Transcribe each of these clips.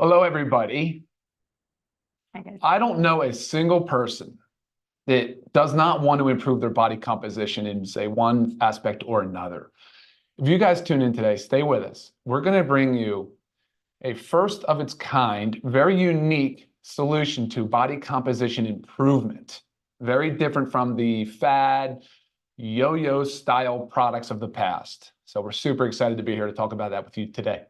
Hello, everybody. Hi, guys. I don't know a single person that does not want to improve their body composition in, say, one aspect or another. If you guys tune in today, stay with us. We're going to bring you a first of its kind, very unique solution to body composition improvement. Very different from the fad, yo-yo style products of the past. So we're super excited to be here to talk about that with you today.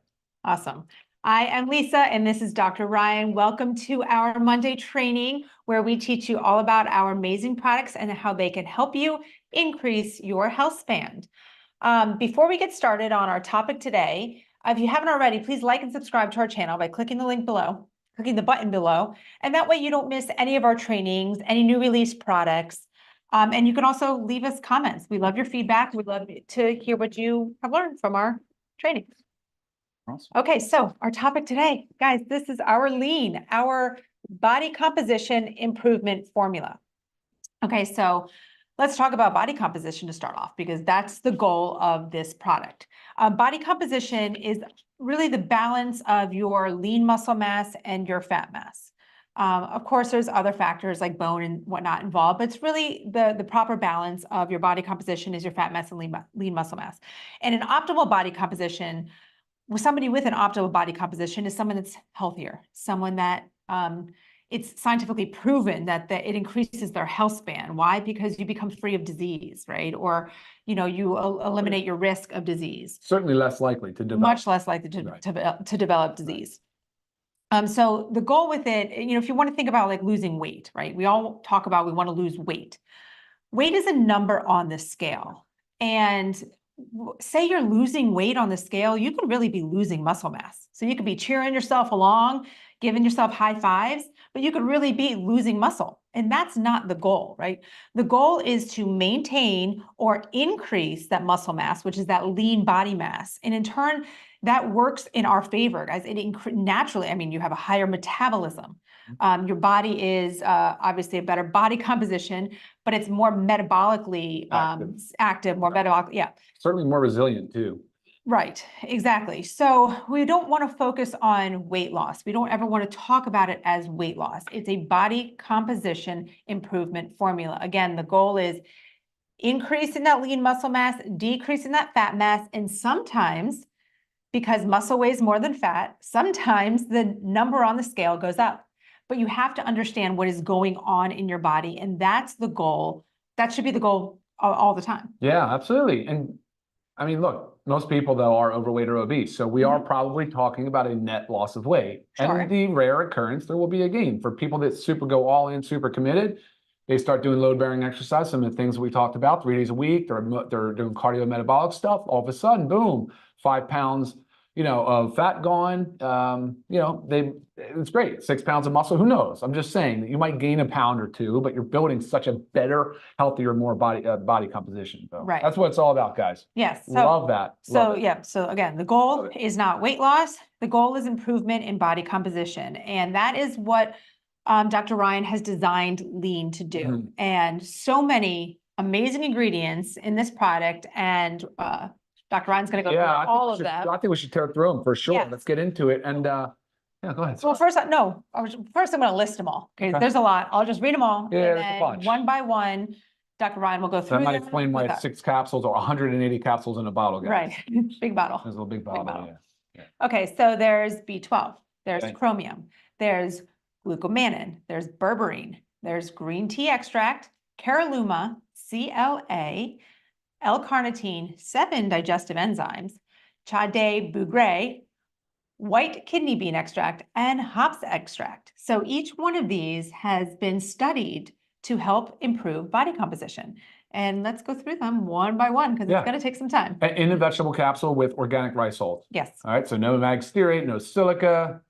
Awesome. I am Lisa, and this is Dr. Ryan. Welcome to our Monday training, where we teach you all about our amazing products and how they can help you increase your health span. Before we get started on our topic today, if you haven't already, please like and subscribe to our channel by clicking the link below, clicking the button below, and that way you don't miss any of our trainings, any new release products. And you can also leave us comments. We love your feedback. We'd love to hear what you have learned from our trainings. Awesome. Okay, so our topic today, guys, this is our lean, our body composition improvement formula. Okay, so let's talk about body composition to start off, because that's the goal of this product. Body composition is really the balance of your lean muscle mass and your fat mass. Of course, there's other factors like bone and whatnot involved, but it's really the proper balance of your body composition is your fat mass and lean muscle mass. And an optimal body composition, somebody with an optimal body composition is someone that's healthier, someone that it's scientifically proven that it increases their health span. Why? Because you become free of disease, right? Or, you eliminate your risk of disease. Certainly less likely to develop. Much less likely to develop disease. So the goal with it, if you want to think about like losing weight, right? We all talk about we want to lose weight. Weight is a number on the scale. And say you're losing weight on the scale, you could really be losing muscle mass. So you could be cheering yourself along, giving yourself high fives, but you could really be losing muscle. And that's not the goal, right? The goal is to maintain or increase that muscle mass, which is that lean body mass. And in turn, that works in our favor, guys. Naturally, you have a higher metabolism. Your body is obviously a better body composition, but it's more metabolically active, more metabolic, yeah. Certainly more resilient too. Right, exactly. So we don't want to focus on weight loss. We don't ever want to talk about it as weight loss. It's a body composition improvement formula. Again, the goal is increasing that lean muscle mass, decreasing that fat mass, and sometimes, because muscle weighs more than fat, sometimes the number on the scale goes up. But you have to understand what is going on in your body, and that's the goal. That should be the goal all the time. Yeah, absolutely. And look, most people though are overweight or obese. So we are probably talking about a net loss of weight. Sure. And the rare occurrence, there will be a gain. For people that go all in, super committed, they start doing load-bearing exercise, some of the things we talked about, 3 days a week, they're doing cardiometabolic stuff, all of a sudden, boom, 5 pounds, of fat gone. It's great. 6 pounds of muscle, who knows? I'm just saying that you might gain a pound or two, but you're building such a better, healthier, more body composition. So right. That's what it's all about, guys. Yes. So, love that. So again, the goal is not weight loss. The goal is improvement in body composition. And that is what Dr. Ryan has designed Lean to do. And so many amazing ingredients in this product. And Dr. Ryan's going to go through all of them. I think we should tear through them for sure. Yes. Let's get into it. And yeah, go ahead. Well, first I'm going to list them all. Okay, there's a lot. I'll just read them all. Yeah, and then one by one, Dr. Ryan will go through them. That might them explain why it's 6 capsules or 180 capsules in a bottle, guys. Right, big bottle. There's a little big bottle. Yeah. Okay, so there's B12, there's chromium, there's glucomannan, there's berberine, there's green tea extract, caralluma, CLA, L-carnitine, 7 digestive enzymes, Chade bougre, white kidney bean extract, and hops extract. So each one of these has been studied to help improve body composition. And let's go through them one by one, because it's going to take some time. In a vegetable capsule with organic rice hulls. Yes. All right, so no mag stearate, no silica.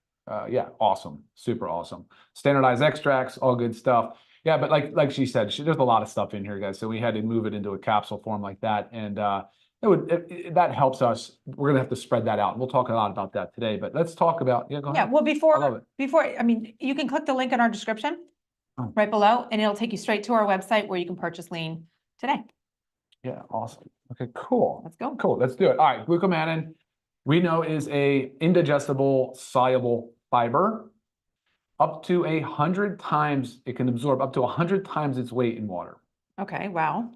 Yeah, awesome, super awesome. Standardized extracts, all good stuff. Yeah, but like she said, there's a lot of stuff in here, guys. So we had to move it into a capsule form like that, and that helps us. We're gonna have to spread that out. We'll talk a lot about that today. But let's talk about go ahead. Yeah, well, before you can click the link in our description right below, and it'll take you straight to our website where you can purchase Lean today. Yeah, awesome. Okay, cool. Let's go. Cool, let's do it. All right, glucomannan, we know is a indigestible, soluble fiber up to 100 times, it can absorb up to 100 times its weight in water. Okay, wow.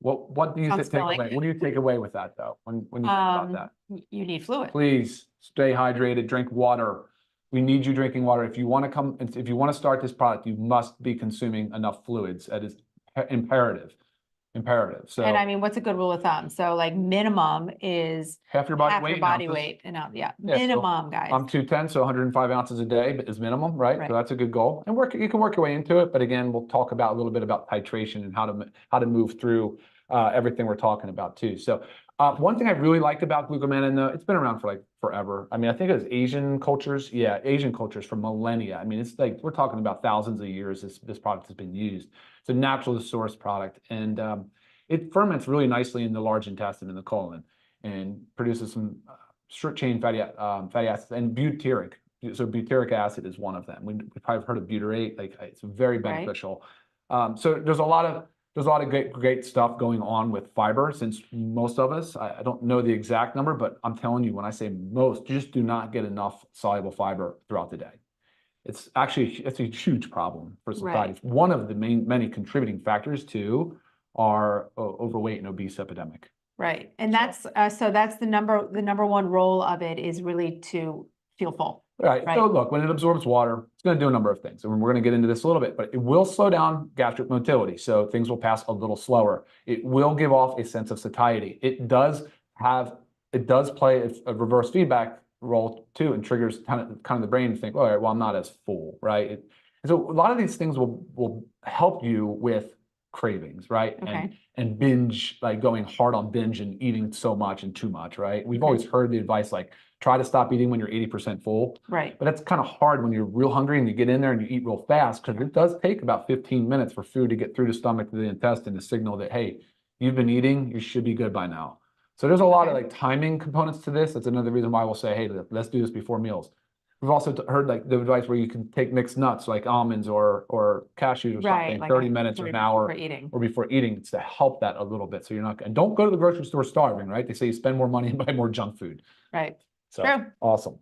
What do you Sounds take away? filling. What do you take away with that though, when you think about that? You need fluid. Please stay hydrated, drink water. We need you drinking water. If you want to start this product, you must be consuming enough fluids. That is imperative. So And I mean, what's a good rule of thumb? So like minimum is half your body half weight your in body ounces. weight and yeah, Yeah, so minimum, guys. I'm 210, so 105 ounces a day is minimum, right? Right. So that's a good goal. And you can work your way into it. But again, we'll talk about a little bit about titration and how to move through everything we're talking about too. So one thing I really liked about glucomannan, it's been around for like forever. I mean, I think it was Asian cultures. Yeah, Asian cultures for millennia. I mean, it's like we're talking about thousands of years this product has been used. It's a naturally sourced product, and it ferments really nicely in the large intestine in the colon and produces some short chain fatty acids and butyric. So butyric acid is one of them. We've probably heard of butyrate. Like it's very beneficial. So there's a lot of great stuff going on with fiber. Since most of us, I don't know the exact number, but I'm telling you, when I say most, just do not get enough soluble fiber throughout the day. It's a huge problem for society. It's one of the many contributing factors to our overweight and obese epidemic. Right. And that's the number one role of it is really to feel full. Right. So look, when it absorbs water, it's going to do a number of things. And we're going to get into this a little bit, but it will slow down gastric motility. So things will pass a little slower. It will give off a sense of satiety. It does play a reverse feedback role too, and triggers kind of the brain to think, all right, well, I'm not as full, right? And so a lot of these things will help you with cravings, right? Okay. And binge, like going hard on binge and eating so much and too much, right? We've Okay. always heard the advice like try to stop eating when you're 80% full. Right. But that's kind of hard when you're real hungry and you get in there and you eat real fast, because it does take about 15 minutes for food to get through the stomach to the intestine to signal that, hey, you've been eating, you should be good by now. So there's a lot of like timing components to this. That's another reason why we'll say, hey, let's do this before meals. We've also heard like the advice where you can take mixed nuts like almonds or cashews or something, Like 30 minutes or an hour before eating. It's to help that a little bit. So you're not, and don't go to the grocery store starving, right? They say you spend more money and buy more junk food. Right. So True. Awesome.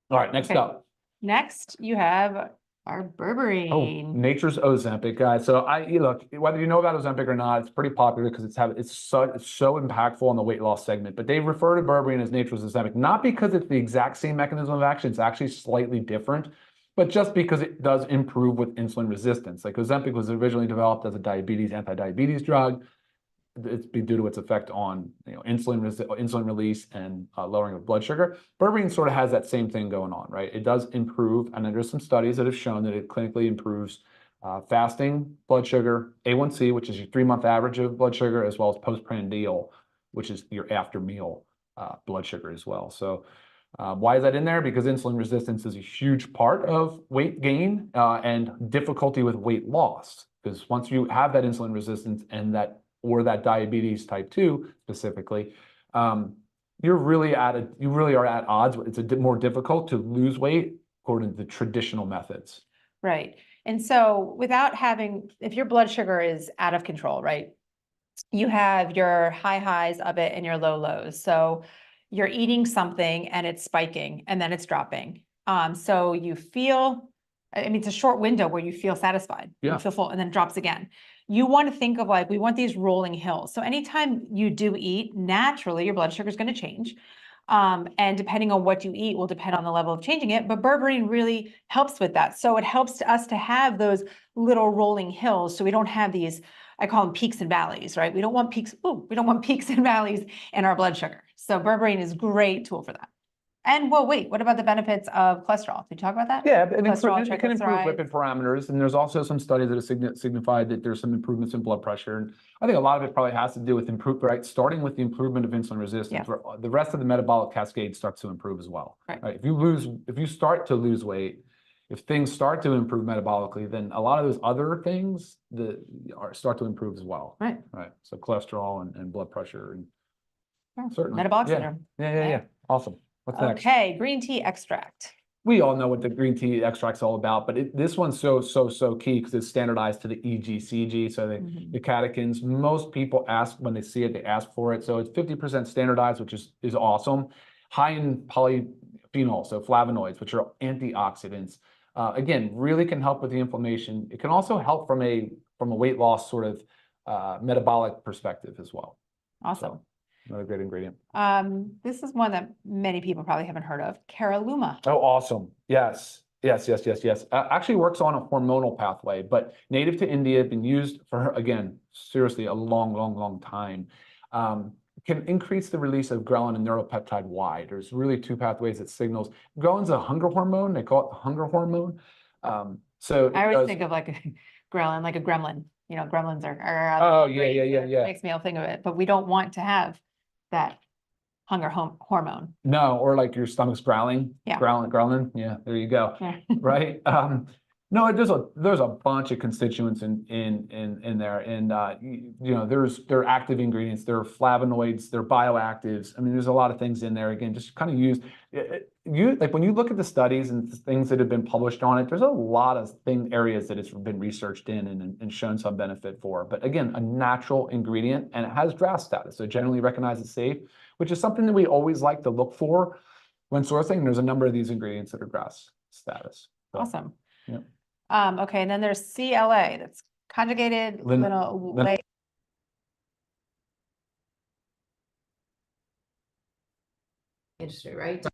All right, next up. Next, you have our berberine. Oh, Nature's Ozempic, guys. So look, whether you know about Ozempic or not, it's pretty popular because it's so impactful on the weight loss segment. But they refer to berberine as Nature's Ozempic, not because it's the exact same mechanism of action. It's actually slightly different, but just because it does improve with insulin resistance. Like Ozempic was originally developed as a anti-diabetes drug. It's due to its effect on insulin release and lowering of blood sugar. Berberine sort of has that same thing going on, right? It does improve, and there's some studies that have shown that it clinically improves fasting blood sugar, A1C, which is your 3-month average of blood sugar, as well as postprandial, which is your after meal blood sugar as well. So why is that in there? Because insulin resistance is a huge part of weight gain and difficulty with weight loss. Because once you have that insulin resistance and that diabetes type 2 specifically, you really are at odds. It's more difficult to lose weight according to the traditional methods. Right. And so if your blood sugar is out of control, right, you have your high highs of it and your low lows. So you're eating something and it's spiking and then it's dropping. So you feel, it's a short window where you feel satisfied, you feel full, and then it drops again. You want to think of we want these rolling hills. So anytime you do eat, naturally your blood sugar is going to change. And depending on what you eat will depend on the level of changing it, but berberine really helps with that. So it helps us to have those little rolling hills. So we don't have these, I call them peaks and valleys, right? We don't want peaks and valleys in our blood sugar. So berberine is a great tool for that. And wait, what about the benefits of cholesterol? Did you talk about that? Yeah, it can improve lipid parameters. And there's also some studies that have signified that there's some improvements in blood pressure. And I think a lot of it probably has to do with starting with the improvement of insulin resistance, where the rest of the metabolic cascade starts to improve as well. Right? If you start to lose weight, if things start to improve metabolically, then a lot of those other things start to improve as well. Right. So cholesterol and blood pressure and certainly metabolic syndrome. Yeah. Awesome. What's next? Okay, green tea extract. We all know what the green tea extract's all about, but this one's so key because it's standardized to the EGCG, so the catechins. Most people ask when they see it, they ask for it. So it's 50% standardized, which is awesome. High in polyphenols, so flavonoids, which are antioxidants. Again, really can help with the inflammation. It can also help from a weight loss sort of metabolic perspective as well. Awesome. So, another great ingredient. This is one that many people probably haven't heard of, Caralluma. Oh, awesome. Yes. Actually works on a hormonal pathway, but native to India, been used for, again, seriously, a long time. Can increase the release of ghrelin and neuropeptide Y. There's really two pathways that signals. Ghrelin's a hunger hormone. They call it the hunger hormone. So I always think of like a ghrelin, like a gremlin. You know, gremlins are Oh, hungry, yeah. so it makes me all think of it, but we don't want to have that hunger hormone. No, or like your stomach's growling. Yeah. Growling. Yeah, there you go. Yeah. Right. No, there's a bunch of constituents in there, and you know, there are active ingredients, there are flavonoids, there are bioactives. I mean, there's a lot of things in there. Again, just kind of like when you look at the studies and things that have been published on it, there's a lot of areas that it's been researched in and shown some benefit for. But again, a natural ingredient, and it has draft status, so generally recognized as safe, which is something that we always like to look for when sourcing. There's a number of these ingredients that are draft status. So, Awesome. yeah. Okay, and then there's CLA, that's conjugated linoleic. Industry, right?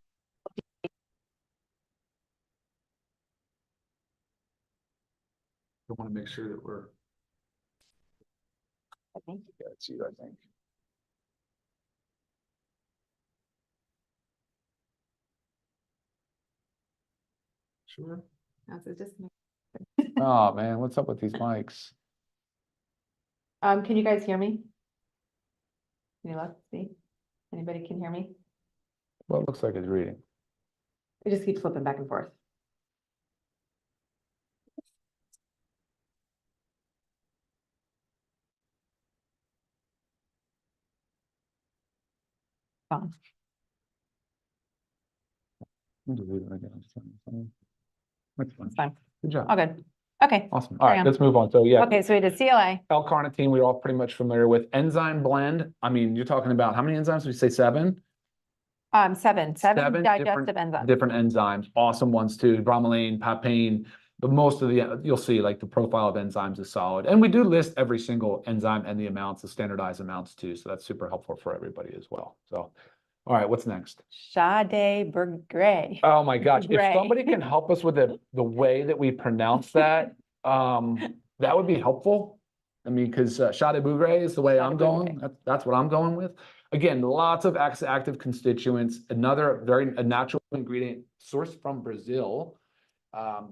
I want to make sure that we're. I think. Yeah, it's you, I think. Sure. That's it, just. Oh, man, what's up with these mics? Can you guys hear me? Can you look, see? Anybody can hear me? Well, it looks like it's reading. It just keeps flipping back and forth. Fine. I'm deleting it again. That's fine. It's fine. Good job. All good. Okay. Awesome. All carry right, on. let's move on. So yeah, Okay, so we did CLA. L-carnitine, we're all pretty much familiar with. Enzyme blend, I mean, you're talking about how many enzymes? Did you say 7? Seven digestive enzymes. Different enzymes, awesome ones too, bromelain, papain. But most of the, you'll see like the profile of enzymes is solid. And we do list every single enzyme and the amounts, the standardized amounts too. So that's super helpful for everybody as well. So, all right, what's next? Sade Burgray. Oh my gosh, if Gray. somebody can help us with the way that we pronounce that, that would be helpful. I mean, because Sade Burgray is the way I'm going. That's what I'm going with. Again, lots of active constituents. Another a natural ingredient sourced from Brazil,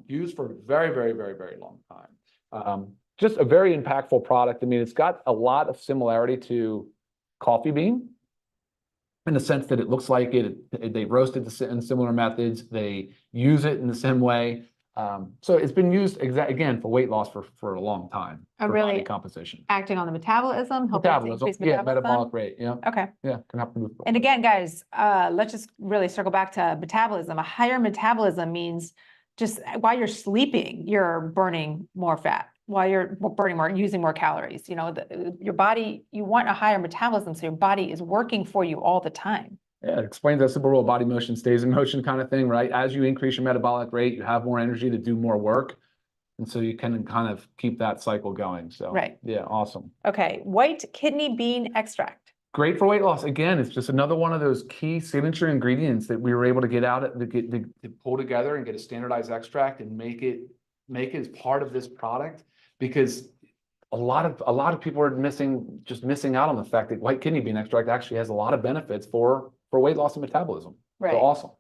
used for a very long time. Just a very impactful product. I mean, it's got a lot of similarity to coffee bean, in the sense that it looks like they roast it in similar methods. They use it in the same way. So it's been used again for weight loss for a long time. Oh, for really? body composition. Acting on the metabolism, helping to increase Yeah, metabolism. metabolic rate. Yeah, Okay. yeah, can help move. And again, guys, let's just really circle back to metabolism. A higher metabolism means just while you're sleeping, you're burning more fat. While you're using more calories. You know, your body, you want a higher metabolism, so your body is working for you all the time. Yeah, it explains that simple rule: body motion stays in motion kind of thing, right? As you increase your metabolic rate, you have more energy to do more work. And so you can kind of keep that cycle going. So, right. Yeah, awesome. Okay, white kidney bean extract. Great for weight loss. Again, it's just another one of those key signature ingredients that we were able to get out to pull together and get a standardized extract and make it as part of this product, because a lot of people are missing out on the fact that white kidney bean extract actually has a lot of benefits for weight loss and metabolism. Right. So awesome.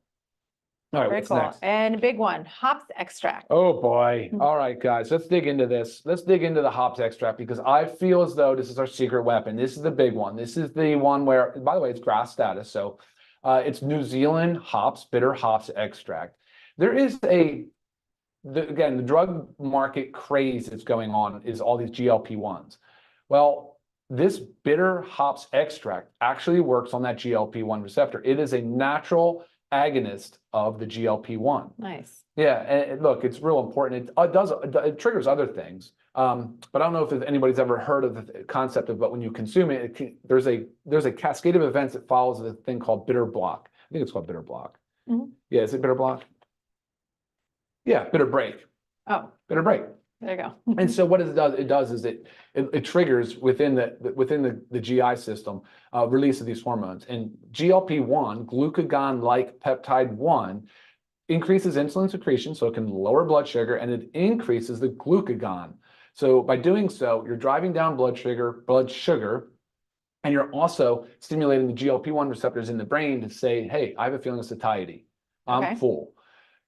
All right, Very what's cool. next? And a big one, hops extract. Oh boy. All right, guys, let's dig into this. Let's dig into the hops extract, because I feel as though this is our secret weapon. This is the big one. This is the one where, by the way, it's GRAS status. So it's New Zealand hops, bitter hops extract. There is again, the drug market craze that's going on is all these GLP-1s. Well, this bitter hops extract actually works on that GLP-1 receptor. It is a natural agonist of the GLP-1. Nice. Yeah, and look, it's real important. It triggers other things. But I don't know if anybody's ever heard of the concept of, but when you consume it, there's a cascade of events that follows a thing called bitter block. I think it's called bitter block. Mhm. Yeah, is it bitter block? Yeah, bitter break, Oh, bitter break. there you go. And so what it does is it triggers within the GI system, release of these hormones. And GLP-1, glucagon-like peptide 1, increases insulin secretion, so it can lower blood sugar, and it increases the glucagon. So by doing so, you're driving down blood sugar, and you're also stimulating the GLP-1 receptors in the brain to say, hey, I have a feeling of satiety. I'm Okay. full.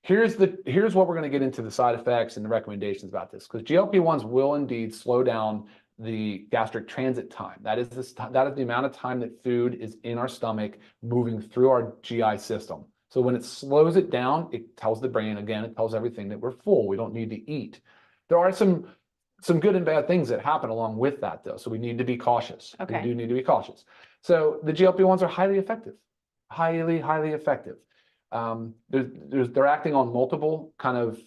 Here's what we're going to get into the side effects and the recommendations about this, because GLP-1s will indeed slow down the gastric transit time. That is the amount of time that food is in our stomach moving through our GI system. So when it slows it down, it tells the brain, again, it tells everything that we're full. We don't need to eat. There are some good and bad things that happen along with that, though. So we need to be cautious. Okay. We do need to be cautious. So the GLP-1s are highly effective, highly effective. They're acting on multiple kind of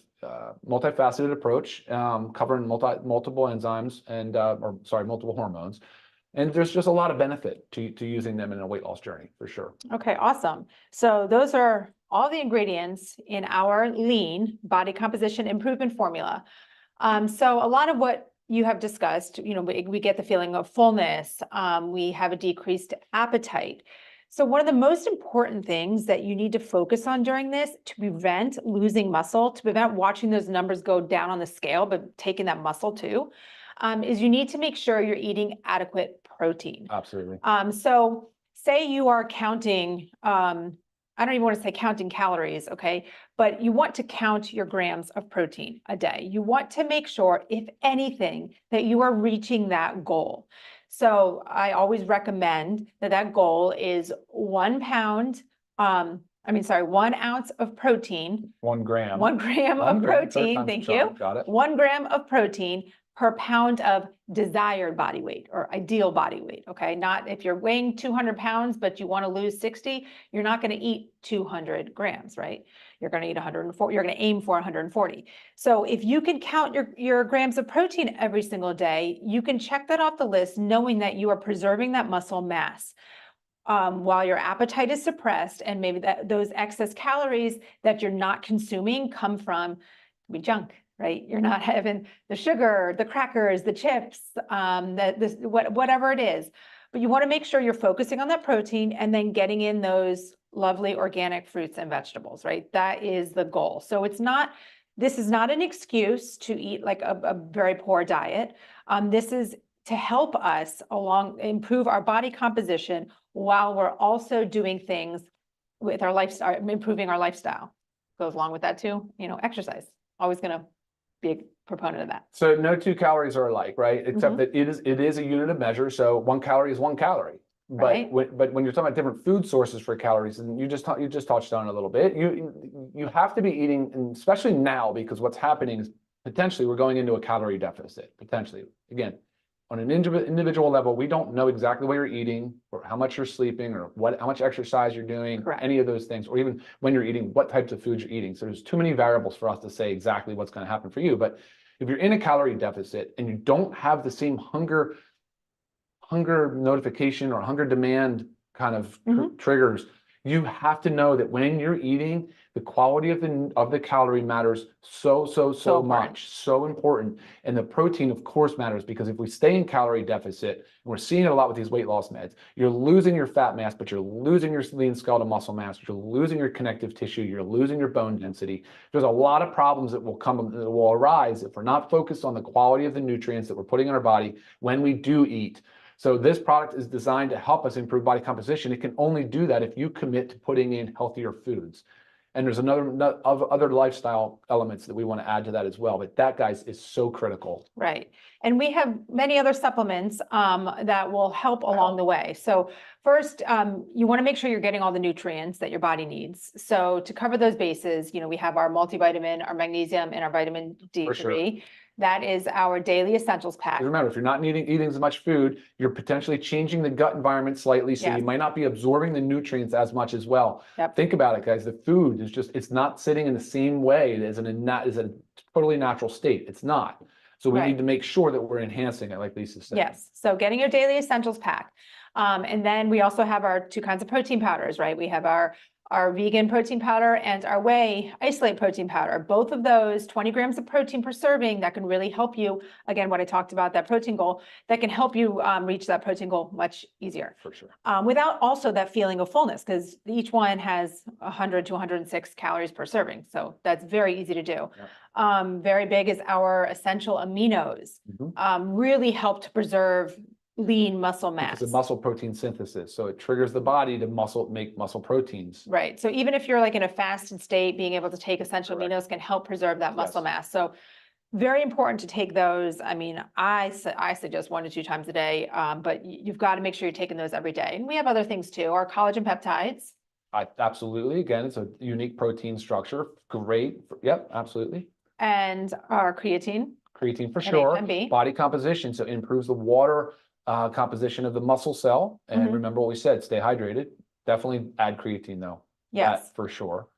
multifaceted approach, covering multiple enzymes and multiple hormones. And there's just a lot of benefit to using them in a weight loss journey for sure. Okay, awesome. So those are all the ingredients in our lean body composition improvement formula. So a lot of what you have discussed, we get the feeling of fullness. We have a decreased appetite. So one of the most important things that you need to focus on during this to prevent losing muscle, to prevent watching those numbers go down on the scale, but taking that muscle too, is you need to make sure you're eating adequate protein. Absolutely. So say you are counting, I don't even want to say counting calories, okay? But you want to count your grams of protein a day. You want to make sure, if anything, that you are reaching that goal. So I always recommend that goal is 1 ounce of protein. 1 gram. 1 gram 1 of gram, third protein, time's thank the charm. you. Got it. 1 gram of protein per pound of desired body weight or ideal body weight, okay? Not if you're weighing 200 pounds, but you want to lose 60, you're not going to eat 200 grams, right? You're going to eat 140, you're going to aim for 140. So if you can count your grams of protein every single day, you can check that off the list knowing that you are preserving that muscle mass. While your appetite is suppressed and maybe those excess calories that you're not consuming come from junk, right? You're not having the sugar, the crackers, the chips, whatever it is. But you want to make sure you're focusing on that protein and then getting in those lovely organic fruits and vegetables, right? That is the goal. So this is not an excuse to eat like a very poor diet. This is to help us improve our body composition while we're also doing things with our lifestyle, improving our lifestyle. Goes along with that too, exercise. Always going to be a proponent of that. So no 2 calories are alike, right? Except that it is a unit of measure. So 1 calorie is 1 calorie. But Right. when you're talking about different food sources for calories, and you just touched on it a little bit, you have to be eating, and especially now, because what's happening is potentially we're going into a calorie deficit. Potentially, again, on an individual level, we don't know exactly what you're eating, or how much you're sleeping, or how much exercise you're doing, Correct. any of those things, or even when you're eating, what types of foods you're eating. So there's too many variables for us to say exactly what's going to happen for you. But if you're in a calorie deficit and you don't have the same hunger notification or hunger demand kind of triggers, you have to know that when you're eating, the quality of the calorie matters so much, so important. And the protein, of course, matters, because if we stay in calorie deficit, and we're seeing it a lot with these weight loss meds, you're losing your fat mass, but you're losing your lean skeletal muscle mass, you're losing your connective tissue, you're losing your bone density. There's a lot of problems that will arise if we're not focused on the quality of the nutrients that we're putting in our body when we do eat. So this product is designed to help us improve body composition. It can only do that if you commit to putting in healthier foods. And there's other lifestyle elements that we want to add to that as well. But that, guys, is so critical. Right. And we have many other supplements that will help along the way. So first, you want to make sure you're getting all the nutrients that your body needs. So to cover those bases, we have our multivitamin, our magnesium, and our vitamin D3. For sure. That is our daily essentials pack. Remember, if you're not eating as much food, you're potentially changing the gut environment slightly, so you might not be absorbing the nutrients as much as well. Yep. Think about it, guys. The food is it's not sitting in the same way as a totally natural state. It's not. So we need to make sure that we're enhancing it, like Lisa said. Yes. So getting your daily essentials pack. And then we also have our 2 kinds of protein powders, right? We have our our vegan protein powder and our whey isolate protein powder. Both of those, 20 grams of protein per serving, that can really help you. Again, what I talked about, that protein goal, that can help you reach that protein goal much easier. For sure. Without also that feeling of fullness, because each one has 100 to 106 calories per serving. So that's very easy to do. Very big is our essential aminos. Really help to preserve lean muscle mass. It's a muscle protein synthesis. So it triggers the body to make muscle proteins. Right. So even if you're like in a fasted state, being able to take essential aminos can help preserve that muscle mass. So very important to take those. I mean, I suggest 1 to 2 times a day, but you've got to make sure you're taking those every day. And we have other things too, our collagen peptides. Absolutely. Again, it's a unique protein structure. Great. Yep, absolutely. And our creatine. Creatine for And sure. HMB. Body composition. So it improves the water composition of the muscle cell. And remember what we said, stay hydrated. Definitely add creatine though. Yes. That for sure.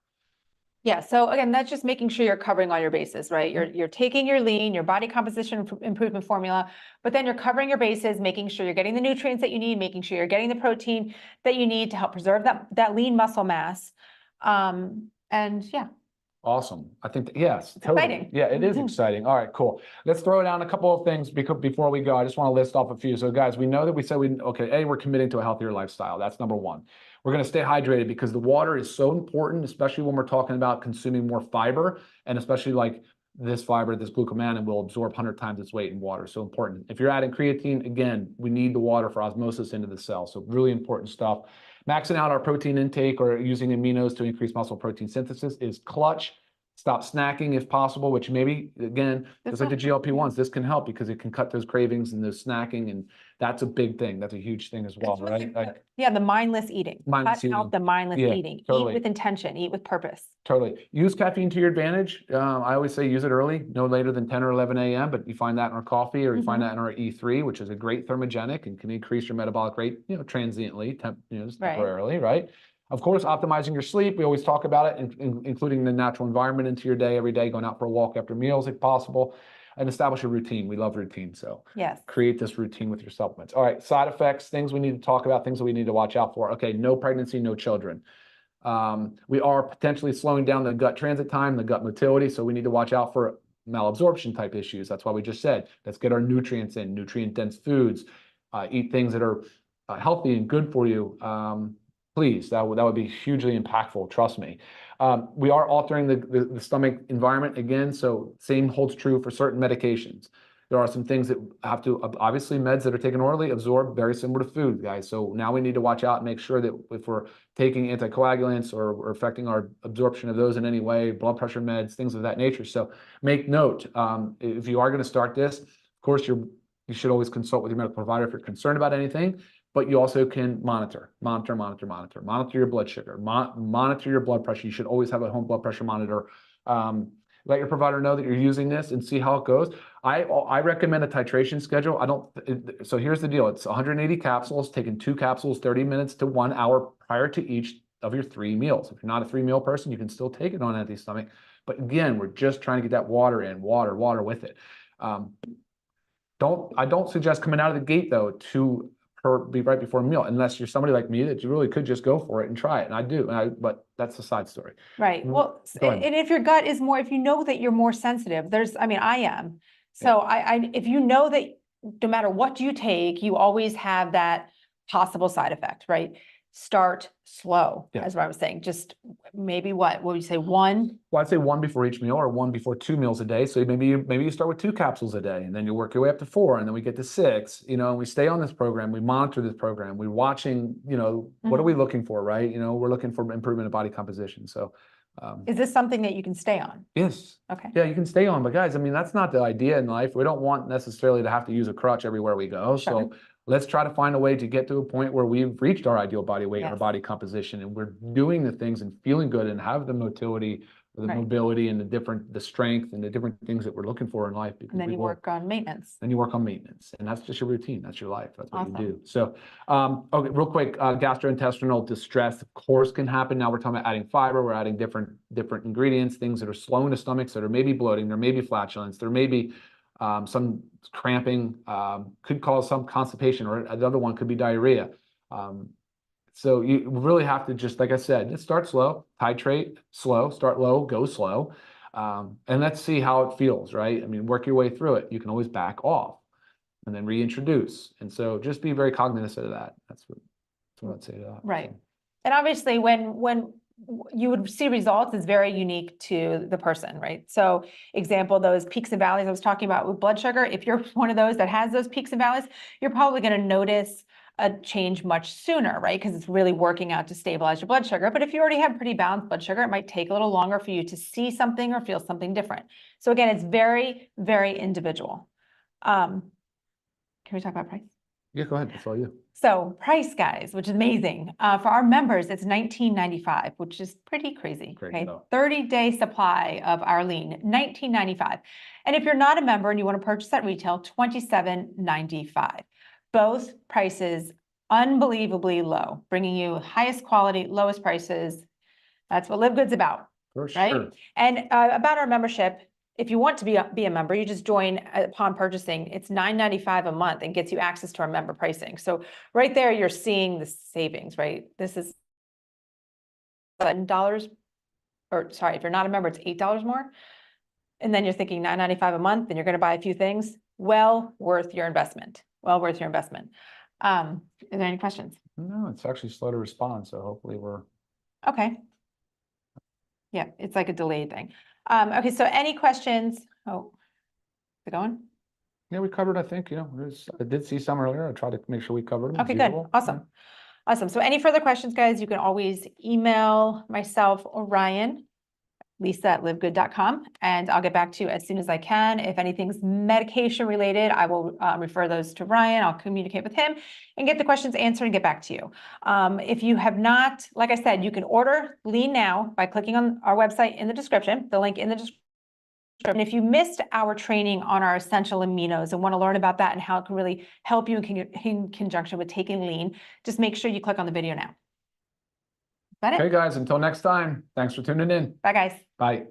Yeah, so again, that's just making sure you're covering all your bases, right? You're taking your lean, your body composition improvement formula, but then you're covering your bases, making sure you're getting the nutrients that you need, making sure you're getting the protein that you need to help preserve that lean muscle mass. And yeah. Awesome. I think, yes, totally. Exciting. Yeah, it is exciting. All right, cool. Let's throw down a couple of things before we go. I just want to list off a few. So guys, we know that we said we're committing to a healthier lifestyle. That's number one. We're going to stay hydrated because the water is so important, especially when we're talking about consuming more fiber, and especially like this fiber, this glucomannan will absorb 100 times its weight in water. So important. If you're adding creatine, again, we need the water for osmosis into the cell. So really important stuff. Maxing out our protein intake or using aminos to increase muscle protein synthesis is clutch. Stop snacking if possible, which maybe, again, just like the GLP-1s, this can help because it can cut those cravings and those snacking, and that's a big thing. That's a huge thing as well, right? Yeah, the mindless eating. Mindless Cut out eating. the mindless Yeah, eating. totally. Eat with intention, eat with purpose. Totally. Use caffeine to your advantage. I always say use it early, no later than 10 or 11 a.m., but you find that in our coffee or you find that in our E3, which is a great thermogenic and can increase your metabolic rate, transiently, just temporarily, right? Of course, optimizing your sleep. We always talk about it, including the natural environment into your day every day, going out for a walk after meals if possible, and establish a routine. We love routine. So yes, create this routine with your supplements. All right, side effects, things we need to talk about, things that we need to watch out for. Okay, no pregnancy, no children. We are potentially slowing down the gut transit time, the gut motility. So we need to watch out for malabsorption type issues. That's why we just said, let's get our nutrients in, nutrient dense foods, eat things that are healthy and good for you. Please, that would be hugely impactful. Trust me. We are altering the stomach environment again. So same holds true for certain medications. There are some things that have to, obviously meds that are taken orally absorb very similar to food, guys. So now we need to watch out and make sure that if we're taking anticoagulants or affecting our absorption of those in any way, blood pressure meds, things of that nature. So make note, if you are going to start this, of course, you should always consult with your medical provider if you're concerned about anything. But you also can monitor your blood sugar, monitor your blood pressure. You should always have a home blood pressure monitor. Let your provider know that you're using this and see how it goes. I recommend a titration schedule. So here's the deal. It's 180 capsules, taking 2 capsules, 30 minutes to 1 hour prior to each of your 3 meals. If you're not a 3-meal person, you can still take it on empty stomach. But again, we're just trying to get that water in, water with it. I don't suggest coming out of the gate though be right before a meal, unless you're somebody like me that you really could just go for it and try it. And I do, but that's a side story. Right. Well, and if your gut is more, if you know that you're more sensitive, I am. So if you know that no matter what you take, you always have that possible side effect, right? Start slow, as what I was saying. Just maybe what would you say, 1? Well, I'd say 1 before each meal or 1 before 2 meals a day. So maybe you start with 2 capsules a day, and then you work your way up to 4, and then we get to 6. And we stay on this program. We monitor this program. We're watching. What are we looking for, right? We're looking for improvement of body composition. So. Is this something that you can stay on? Yes. Okay. Yeah, you can stay on, but guys, that's not the idea in life. We don't want necessarily to have to use a crutch everywhere we go. Sure. So let's try to find a way to get to a point where we've reached our ideal body weight, our body composition, and we're doing the things and feeling good and have the motility, the mobility, and the strength and the different things that we're looking for in life. And then you work on maintenance. Then you work on maintenance, and that's just your routine. That's your life. That's what you do. So, okay, real quick, gastrointestinal distress, of course, can happen. Now we're talking about adding fiber. We're adding different ingredients, things that are slowing the stomachs, that are maybe bloating, there may be flatulence, there may be some cramping, could cause some constipation, or another one could be diarrhea. So you really have to just, like I said, just start slow, titrate slow, start low, go slow. And let's see how it feels, right? I mean, work your way through it. You can always back off and then reintroduce. And so just be very cognizant of that. That's what I'd say to that. Right. So, And obviously, when you would see results is very unique to the person, right? So example, those peaks and valleys I was talking about with blood sugar, if you're one of those that has those peaks and valleys, you're probably going to notice a change much sooner, right? Because it's really working out to stabilize your blood sugar. But if you already have pretty balanced blood sugar, it might take a little longer for you to see something or feel something different. So again, it's very, very individual. Can we talk about price? yeah, go ahead. That's all you. So price, guys, which is amazing. For our members, it's $19.95, which is pretty crazy. Crazy, Okay, though. 30-day supply of our lean, $19.95. And if you're not a member and you want to purchase at retail, $27.95. Both prices unbelievably low, bringing you highest quality, lowest prices. That's what Live Good's about. For Right? sure. And about our membership, if you want to be a member, you just join upon purchasing. It's $9.95 a month and gets you access to our member pricing. So right there, you're seeing the savings, right? This is $7, or sorry, if you're not a member, it's $8 more. And then you're thinking $9.95 a month, and you're going to buy a few things. Well worth your investment. Well worth your investment. Is there any questions? No, it's actually slow to respond. So hopefully we're. Okay. Yeah, it's like a delayed thing. Okay, so any questions? Oh, is it going? Yeah, we covered, I think, I did see some earlier. I tried to make sure we covered them. as Okay, good. usual. Awesome. Awesome. So any further questions, guys, you can always email myself or Ryan, lisa@livegood.com, and I'll get back to you as soon as I can. If anything's medication related, I will refer those to Ryan. I'll communicate with him and get the questions answered and get back to you. If you have not, like I said, you can order Lean Now by clicking on our website in the description, the link in the description. And if you missed our training on our essential aminos and want to learn about that and how it can really help you in conjunction with taking lean, just make sure you click on the video now. Is that Okay, it? guys, until next time, thanks for tuning in. Bye, guys. Bye.